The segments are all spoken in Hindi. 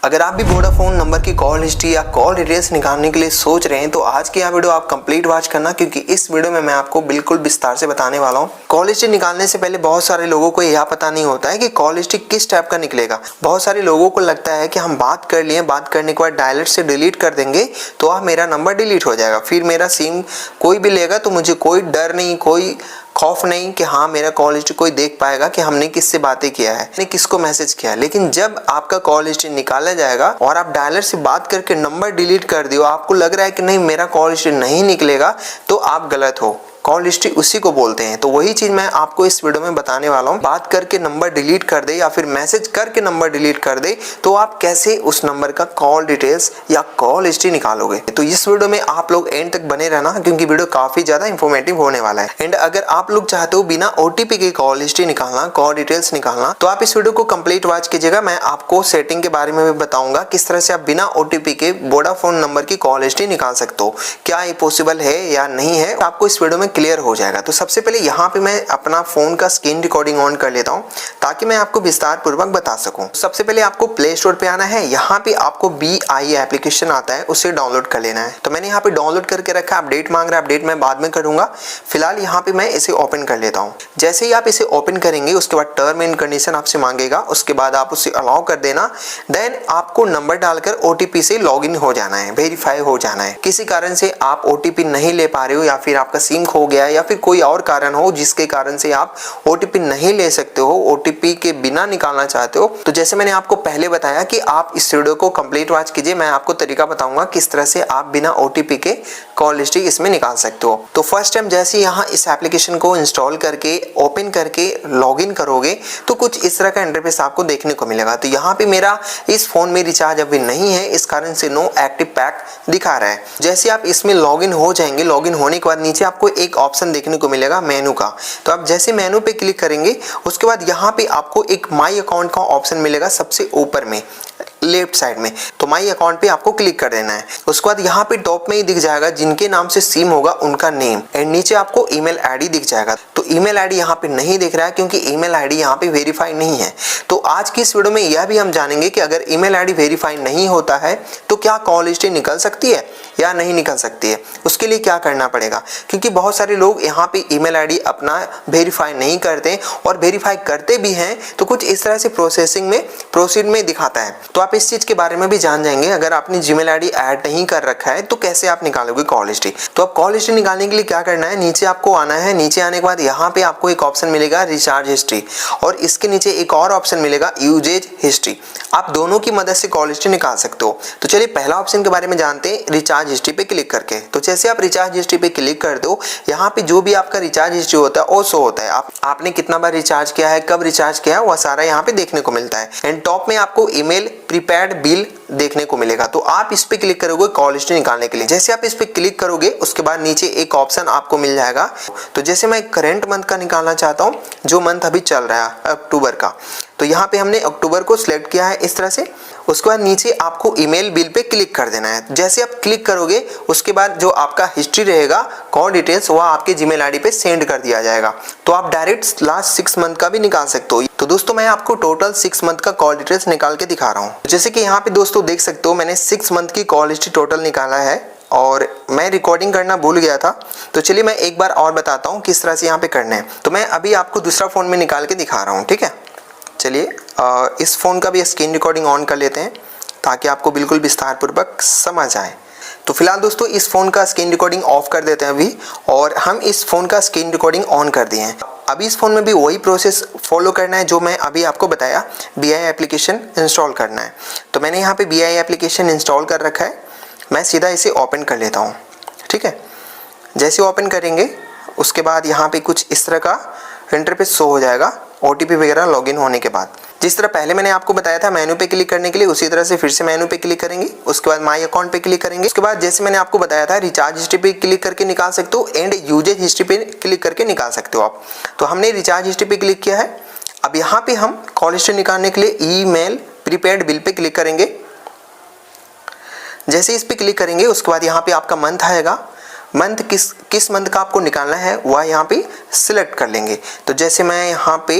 अगर आप भी वोडाफोन नंबर की कॉल हिस्ट्री या कॉल डिटेल्स निकालने के लिए सोच रहे हैं तो आज की यह वीडियो आप कंप्लीट वॉच करना, क्योंकि इस वीडियो में मैं आपको बिल्कुल विस्तार से बताने वाला हूं। कॉल हिस्ट्री निकालने से पहले बहुत सारे लोगों को यह पता नहीं होता है कि कॉल हिस्ट्री किस टाइप का निकलेगा। बहुत सारे लोगों को लगता है कि हम बात कर लिए, बात करने के बाद डायलेट से डिलीट कर देंगे तो आप मेरा नंबर डिलीट हो जाएगा, फिर मेरा सिम कोई भी लेगा तो मुझे कोई डर नहीं, कोई खौफ नहीं कि हाँ मेरा कॉल हिस्ट्री कोई देख पाएगा कि हमने किससे बातें किया है, ने किसको मैसेज किया है। लेकिन जब आपका कॉल हिस्ट्री निकाला जाएगा और आप डायलर से बात करके नंबर डिलीट कर दियो, आपको लग रहा है कि नहीं मेरा कॉल हिस्ट्री नहीं निकलेगा, तो आप गलत हो। कॉल हिस्ट्री उसी को बोलते हैं। तो वही चीज मैं आपको इस वीडियो में बताने वाला हूँ। बात करके नंबर डिलीट कर दे या फिर मैसेज करके नंबर डिलीट कर दे तो आप कैसे उस नंबर का कॉल डिटेल्स या कॉल हिस्ट्री निकालोगे। तो इस वीडियो में आप लोग एंड तक बने रहना, क्योंकि वीडियो काफी ज्यादा इंफॉर्मेटिव होने वाला है। एंड अगर आप लोग चाहते हो बिना ओटीपी के कॉल हिस्ट्री निकालना, कॉल डिटेल्स निकालना, तो आप इस वीडियो को कंप्लीट वॉच कीजिएगा। मैं आपको सेटिंग के बारे में भी बताऊंगा किस तरह से आप बिना ओटीपी के वोडाफोन नंबर की कॉल हिस्ट्री निकाल सकते हो। क्या ये पॉसिबल है या नहीं है, आपको इस वीडियो में क्लियर हो जाएगा। तो सबसे पहले यहाँ पे मैं अपना फोन का स्क्रीन रिकॉर्डिंग ऑन कर लेता हूँ ताकि मैं आपको विस्तार पूर्वक बता सकूं। सबसे पहले आपको प्ले स्टोर पे आना है। यहाँ पे आपको BI एप्लीकेशन आता है, उसे डाउनलोड कर लेना है। तो मैंने यहाँ पे डाउनलोड करके रखा है। अपडेट मांग रहा है, अपडेट मैं बाद में करूंगा। फिलहाल यहाँ पे मैं इसे ओपन कर लेता हूँ। जैसे ही आप इसे ओपन करेंगे उसके बाद टर्म एंड कंडीशन आपसे मांगेगा, उसके बाद आप उसे अलाउ कर देना। देन आपको नंबर डालकर OTP से लॉग इन हो जाना है, वेरीफाई हो जाना है। किसी कारण से आप OTP नहीं ले पा रहे हो या फिर आपका सिम खो गया है या फिर कोई और कारण हो जिसके कारण से आप OTP नहीं ले सकते हो, OTP के बिना निकालना चाहते हो, तो जैसे मैंने आपको पहले बताया कि आप इस वीडियो को कंप्लीट वॉच कीजिए। मैं आपको तरीका बताऊंगा किस तरह से आप बिना OTP के कॉल हिस्ट्री इसमें निकाल सकते हो। तो फर्स्ट टाइम जैसे यहाँ इस एप्लीकेशन को इंस्टॉल करके ओपन करके लॉगिन करोगे तो कुछ इस तरह का इंटरफेस आपको देखने को मिलेगा। तो यहाँ पे मेरा इस फोन में रिचार्ज अभी नहीं है, इस कारण से नो एक्टिव पैक दिखा रहा है। जैसे आप इसमें लॉगिन हो जाएंगे, लॉगिन होने के बाद नीचे आपको एक ऑप्शन देखने को मिलेगा मेनू का। तो आप जैसे मेनू पे क्लिक करेंगे उसके बाद यहाँ पे आपको एक माई अकाउंट का ऑप्शन मिलेगा सबसे ऊपर में लेफ्ट साइड में। तो माई अकाउंट पे आपको क्लिक कर देना है। उसके बाद यहाँ पे टॉप में ही दिख जाएगा जिनके नाम से सिम होगा उनका नेम, एंड नीचे आपको ईमेल आईडी दिख जाएगा। तो ईमेल आईडी यहाँ पे नहीं दिख रहा है क्योंकि ईमेल आईडी यहाँ पे वेरीफाई नहीं है। तो आज की इस वीडियो में यह भी हम जानेंगे कि अगर ईमेल आईडी वेरीफाई नहीं होता है तो क्या कॉल हिस्ट्री निकल सकती है या नहीं निकल सकती है, उसके लिए क्या करना पड़ेगा। क्योंकि बहुत सारे लोग यहाँ पे ईमेल आईडी अपना वेरीफाई नहीं करते और वेरीफाई करते भी हैं तो कुछ इस तरह से प्रोसेसिंग में प्रोसीड में दिखाता है। तो आप इस चीज के बारे में भी जान जाएंगे। अगर आपने जीमेल आईडी ऐड नहीं कर रखा है तो कैसे आप निकालोगे कॉल हिस्ट्री। तो आप कॉल हिस्ट्री निकालने के लिए क्या करना है, नीचे आपको आना है। नीचे आने के बाद यहाँ पे आपको एक ऑप्शन मिलेगा रिचार्ज हिस्ट्री और इसके नीचे एक और ऑप्शन मिलेगा यूजेज हिस्ट्री। आप दोनों की मदद से कॉल हिस्ट्री निकाल सकते हो। तो चलिए पहला ऑप्शन के बारे में जानते हैं, रिचार्ज हिस्ट्री पे क्लिक करके। तो जैसे आप रिचार्ज हिस्ट्री पे क्लिक कर दो, यहाँ पे जो भी आपका रिचार्ज हिस्ट्री होता है वो शो होता है। आपने कितना बार रिचार्ज किया है, कब रिचार्ज किया है, वह सारा यहाँ पे देखने को मिलता है। एंड टॉप में आपको ईमेल प्रीपेड बिल देखने को मिलेगा। तो आप इस पे क्लिक करोगे कॉल हिस्ट्री निकालने के लिए। जैसे आप इस पे क्लिक करोगे उसके बाद नीचे एक ऑप्शन आपको मिल जाएगा। तो जैसे मैं करंट मंथ का निकालना चाहता हूँ, जो मंथ अभी चल रहा है अक्टूबर का, तो यहाँ पे हमने अक्टूबर को सिलेक्ट किया है इस तरह से। उसके बाद नीचे आपको ईमेल बिल पे क्लिक कर देना है। जैसे आप क्लिक करोगे उसके बाद जो आपका हिस्ट्री रहेगा कॉल डिटेल्स वह आपके जीमेल आईडी पे सेंड कर दिया जाएगा। तो आप डायरेक्ट लास्ट 6 मंथ का भी निकाल सकते हो। तो दोस्तों मैं आपको टोटल 6 मंथ का कॉल डिटेल्स निकाल के दिखा रहा हूँ। जैसे कि यहाँ पे दोस्तों देख सकते हो मैंने 6 मंथ की कॉल हिस्ट्री टोटल निकाला है और मैं रिकॉर्डिंग करना भूल गया था। तो चलिए मैं एक बार और बताता हूँ किस तरह से यहाँ पे करना है। तो मैं अभी आपको दूसरा फ़ोन में निकाल के दिखा रहा हूँ, ठीक है। चलिए इस फ़ोन का भी स्क्रीन रिकॉर्डिंग ऑन कर लेते हैं ताकि आपको बिल्कुल विस्तार पूर्वक समझ आए। तो फिलहाल दोस्तों इस फ़ोन का स्क्रीन रिकॉर्डिंग ऑफ कर देते हैं अभी, और हम इस फ़ोन का स्क्रीन रिकॉर्डिंग ऑन कर दिए हैं। अभी इस फ़ोन में भी वही प्रोसेस फॉलो करना है जो मैं अभी आपको बताया, BI एप्लीकेशन इंस्टॉल करना है। तो मैंने यहाँ पे BI एप्लीकेशन इंस्टॉल कर रखा है। मैं सीधा इसे ओपन कर लेता हूँ, ठीक है। जैसे ओपन करेंगे उसके बाद यहाँ पे कुछ इस तरह का इंटरफेस शो हो जाएगा OTP वगैरह लॉगिन होने के बाद। जिस तरह पहले मैंने आपको बताया था मेनू पे क्लिक करने के लिए, उसी तरह से फिर से मेनू पे क्लिक करेंगे। उसके बाद माई अकाउंट पे क्लिक करेंगे। उसके बाद जैसे मैंने आपको बताया था रिचार्ज हिस्ट्री पे क्लिक करके निकाल सकते हो एंड यूजेज हिस्ट्री पे क्लिक करके निकाल सकते हो आप। तो हमने रिचार्ज हिस्ट्री पे क्लिक किया है। अब यहाँ पे हम कॉल हिस्ट्री निकालने के लिए email prepaid bill pay click करेंगे। जैसे इस पे क्लिक करेंगे उसके बाद यहाँ पे आपका मंथ आएगा। मंथ किस मंथ का आपको निकालना है वह यहाँ पे सिलेक्ट कर लेंगे। तो जैसे मैं यहाँ पे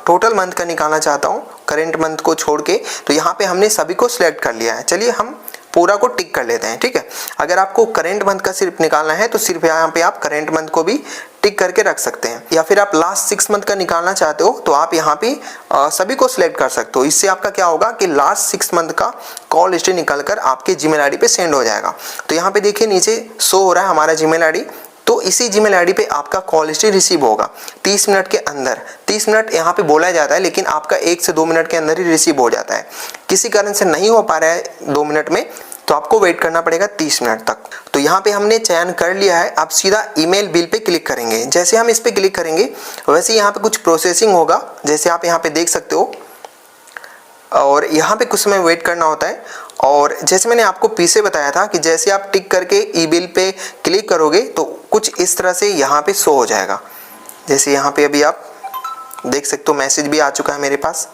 टोटल मंथ का निकालना चाहता हूँ करंट मंथ को छोड़ के। तो यहाँ पे हमने सभी को सिलेक्ट कर लिया है। चलिए हम पूरा को टिक कर लेते हैं, ठीक है। अगर आपको करंट मंथ का सिर्फ निकालना है तो सिर्फ यहाँ पे आप करंट मंथ को भी टिक करके रख सकते हैं, या फिर आप लास्ट 6 मंथ का निकालना चाहते हो तो आप यहाँ पे सभी को सिलेक्ट कर सकते हो। इससे आपका क्या होगा कि लास्ट 6 मंथ का कॉल हिस्ट्री निकल कर आपके जीमेल आईडी पे सेंड हो जाएगा। तो यहाँ पे देखिए नीचे शो हो रहा है हमारा जीमेल आईडी, तो इसी जीमेल आईडी पे आपका कॉल हिस्ट्री रिसीव होगा 30 मिनट के अंदर। 30 मिनट यहाँ पे बोला जाता है, लेकिन आपका 1 से 2 मिनट के अंदर ही रिसीव हो जाता है। किसी कारण से नहीं हो पा रहा है 2 मिनट में तो आपको वेट करना पड़ेगा 30 मिनट तक। तो यहाँ पे हमने चयन कर लिया है। आप सीधा ईमेल बिल पे क्लिक करेंगे। जैसे हम इस पे क्लिक करेंगे वैसे यहाँ पे कुछ प्रोसेसिंग होगा, जैसे आप यहाँ पे देख सकते हो, और यहाँ पे कुछ समय वेट करना होता है। और जैसे मैंने आपको पीछे बताया था कि जैसे आप टिक करके ई बिल पे क्लिक करोगे तो कुछ इस तरह से यहाँ पे शो हो जाएगा। जैसे यहाँ पे अभी आप देख सकते हो मैसेज भी आ चुका है मेरे पास।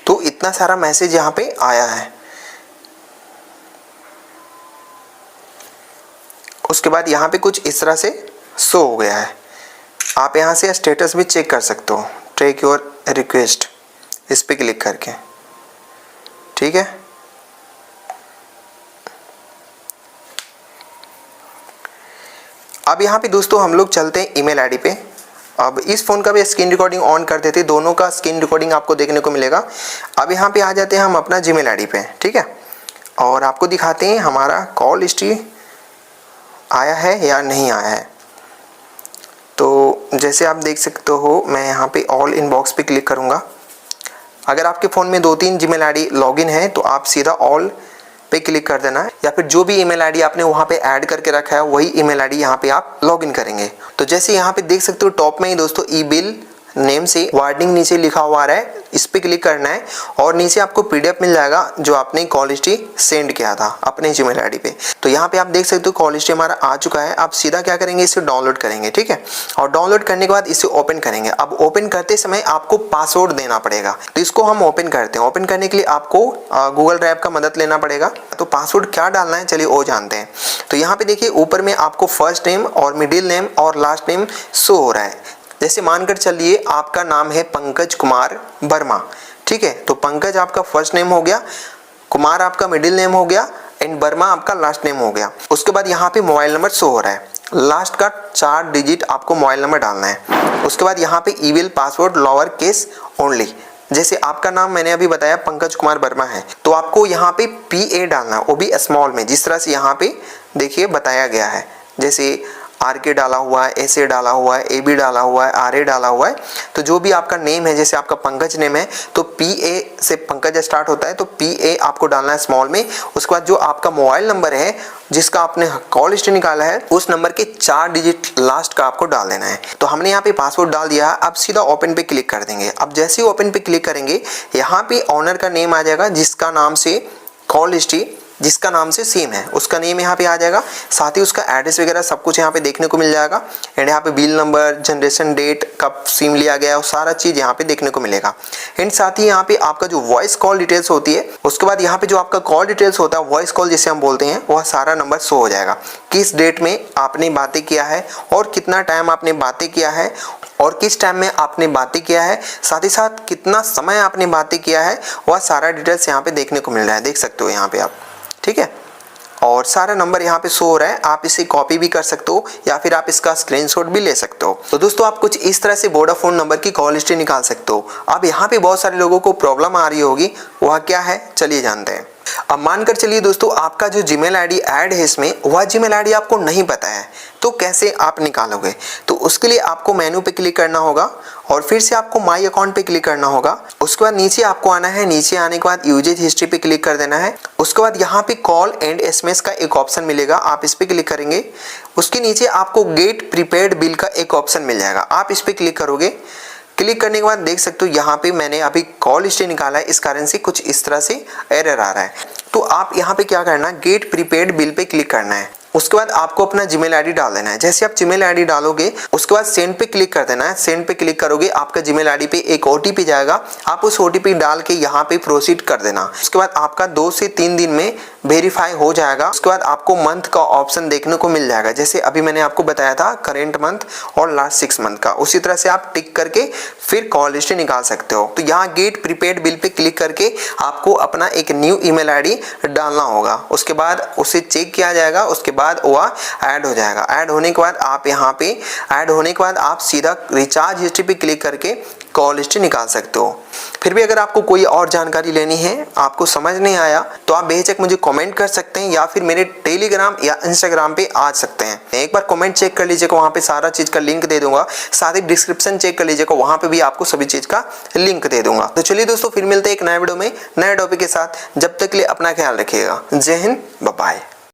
तो इतना सारा मैसेज यहाँ पे आया है। उसके बाद यहाँ पे कुछ इस तरह से शो हो गया है। आप यहाँ से स्टेटस भी चेक कर सकते हो, ट्रैक योर रिक्वेस्ट, इस पे क्लिक करके, ठीक है। अब यहाँ पे दोस्तों हम लोग चलते हैं ईमेल आईडी पे। अब इस फ़ोन का भी स्क्रीन रिकॉर्डिंग ऑन कर देते, दोनों का स्क्रीन रिकॉर्डिंग आपको देखने को मिलेगा। अब यहाँ पे आ जाते हैं हम अपना जीमेल आईडी पे, ठीक है, और आपको दिखाते हैं हमारा कॉल हिस्ट्री आया है या नहीं आया है। तो जैसे आप देख सकते हो मैं यहाँ पे ऑल इनबॉक्स पे क्लिक करूँगा। अगर आपके फ़ोन में 2-3 जीमेल आईडी लॉगिन है तो आप सीधा ऑल पे क्लिक कर देना है, या फिर जो भी ईमेल आईडी आपने वहाँ पे ऐड करके रखा है वही ईमेल आईडी यहाँ पे आप लॉगिन करेंगे। तो जैसे यहाँ पे देख सकते हो टॉप में ही दोस्तों ई बिल नेम से वार्निंग नीचे लिखा हुआ आ रहा है, इस पे क्लिक करना है और नीचे आपको पीडीएफ मिल जाएगा जो आपने कॉल हिस्ट्री सेंड किया था अपने जीमेल आईडी पे। तो यहाँ पे आप देख सकते हो कॉल हिस्ट्री हमारा आ चुका है। आप सीधा क्या करेंगे, इसे डाउनलोड करेंगे, ठीक है, और डाउनलोड करने के बाद इसे ओपन करेंगे। अब ओपन करते समय आपको पासवर्ड देना पड़ेगा, तो इसको हम ओपन करते हैं। ओपन करने के लिए आपको गूगल ड्राइव का मदद लेना पड़ेगा। तो पासवर्ड क्या डालना है चलिए वो जानते हैं। तो यहाँ पे देखिए ऊपर में आपको फर्स्ट नेम और मिडिल नेम और लास्ट नेम शो हो रहा है। जैसे मानकर चलिए आपका नाम है पंकज कुमार वर्मा, ठीक है, तो पंकज आपका फर्स्ट नेम हो गया, कुमार आपका मिडिल नेम हो गया एंड वर्मा आपका लास्ट नेम हो गया। उसके बाद यहाँ पे मोबाइल नंबर शो हो रहा है, लास्ट का 4 डिजिट आपको मोबाइल नंबर डालना है। उसके बाद यहाँ पे email password lower case only. जैसे आपका नाम मैंने अभी बताया पंकज कुमार वर्मा है, तो आपको यहाँ पे PA डालना है, वो भी स्मॉल में, जिस तरह से यहाँ पे देखिए बताया गया है। जैसे RK डाला हुआ है, SA डाला हुआ है, AB डाला हुआ है, RA डाला हुआ है। तो जो भी आपका नेम है, जैसे आपका पंकज नेम है तो PA से पंकज स्टार्ट होता है, तो PA आपको डालना है स्मॉल में। उसके बाद जो आपका मोबाइल नंबर है जिसका आपने कॉल हिस्ट्री निकाला है उस नंबर के 4 डिजिट लास्ट का आपको डाल देना है। तो हमने यहाँ पे पासवर्ड डाल दिया है। अब सीधा ओपन पे क्लिक कर देंगे। अब जैसे ही ओपन पे क्लिक करेंगे यहाँ पे ऑनर का नेम आ जाएगा, जिसका नाम से कॉल हिस्ट्री जिसका नाम से सेम है उसका नेम यहाँ पे आ जाएगा। साथ ही उसका एड्रेस वगैरह सब कुछ यहाँ पे देखने को मिल जाएगा। एंड यहाँ पे बिल नंबर, जनरेशन डेट, कब सिम लिया गया, वो सारा चीज़ यहाँ पे देखने को मिलेगा। एंड साथ ही यहाँ पे आपका जो वॉइस कॉल डिटेल्स होती है, उसके बाद यहाँ पे जो आपका कॉल डिटेल्स होता है, वॉइस कॉल जिसे हम बोलते हैं, वह सारा नंबर शो हो जाएगा। किस डेट में आपने बातें किया है और कितना टाइम आपने बातें किया है और किस टाइम में आपने बातें किया है, साथ ही साथ कितना समय आपने बातें किया है, वह सारा डिटेल्स यहाँ पे देखने को मिल रहा है। देख सकते हो यहाँ पे आप, ठीक है, और सारा नंबर यहाँ पे शो हो रहा है। आप इसे कॉपी भी कर सकते हो या फिर आप इसका स्क्रीनशॉट भी ले सकते हो। तो दोस्तों आप कुछ इस तरह से वोडाफोन नंबर की कॉल हिस्ट्री निकाल सकते हो। अब यहाँ पे बहुत सारे लोगों को प्रॉब्लम आ रही होगी, वह क्या है चलिए जानते हैं। अब मानकर चलिए दोस्तों आपका जो जीमेल आईडी ऐड है इसमें, वह जीमेल आईडी आपको नहीं पता है, तो कैसे आप निकालोगे? तो उसके लिए आपको मेनू पे क्लिक करना होगा और फिर से आपको माई अकाउंट पे क्लिक करना होगा। उसके बाद नीचे आपको आना है, नीचे आने के बाद यूजेज हिस्ट्री पे क्लिक कर देना है। उसके बाद यहाँ पे कॉल एंड SMS का एक ऑप्शन मिलेगा, आप इस पे क्लिक करेंगे। उसके नीचे आपको गेट प्रीपेड बिल का एक ऑप्शन मिल जाएगा, आप इस पे क्लिक करोगे। क्लिक करने के बाद देख सकते हो यहाँ पे मैंने अभी कॉल हिस्ट्री निकाला है, इस कारण से कुछ इस तरह से एरर आ रहा है। तो आप यहाँ पे क्या करना है, get prepaid bill pay click करना है। उसके बाद आपको अपना जीमेल आईडी डाल देना है। जैसे आप जीमेल आईडी डालोगे उसके बाद सेंड पे क्लिक कर देना है। सेंड पे क्लिक करोगे आपका जीमेल आईडी पे एक ओटीपी जाएगा, आप उस ओटीपी डाल के यहाँ पे प्रोसीड कर देना। उसके बाद आपका 2 से 3 दिन में वेरीफाई हो जाएगा। उसके बाद आपको मंथ का ऑप्शन देखने को मिल जाएगा, जैसे अभी मैंने आपको बताया था करेंट मंथ और लास्ट 6 मंथ का। उसी तरह से आप टिक करके फिर कॉल हिस्ट्री निकाल सकते हो। तो यहाँ get prepaid bill pay click करके आपको अपना एक न्यू ईमेल आईडी डालना होगा। उसके बाद उसे चेक किया जाएगा, उसके बाद वह ऐड हो जाएगा। ऐड होने के बाद आप यहाँ पे ऐड होने के बाद आप सीधा रिचार्ज हिस्ट्री पे क्लिक करके कॉल हिस्ट्री निकाल सकते हो। फिर भी अगर आपको कोई और जानकारी लेनी है, आपको समझ नहीं आया, तो आप बेझिझक मुझे कमेंट कर सकते हैं या फिर मेरे टेलीग्राम या इंस्टाग्राम पे आ सकते हैं। एक बार कमेंट चेक कर लीजिएगा, वहाँ पे सारा चीज़ का लिंक दे दूंगा। साथ ही डिस्क्रिप्शन चेक कर लीजिएगा, वहाँ पे भी आपको सभी चीज़ का लिंक दे दूंगा। तो चलिए दोस्तों, फिर मिलते हैं एक नए वीडियो में नए टॉपिक के साथ। जब तक के लिए अपना ख्याल रखिएगा। जय हिंद, बाय बाय।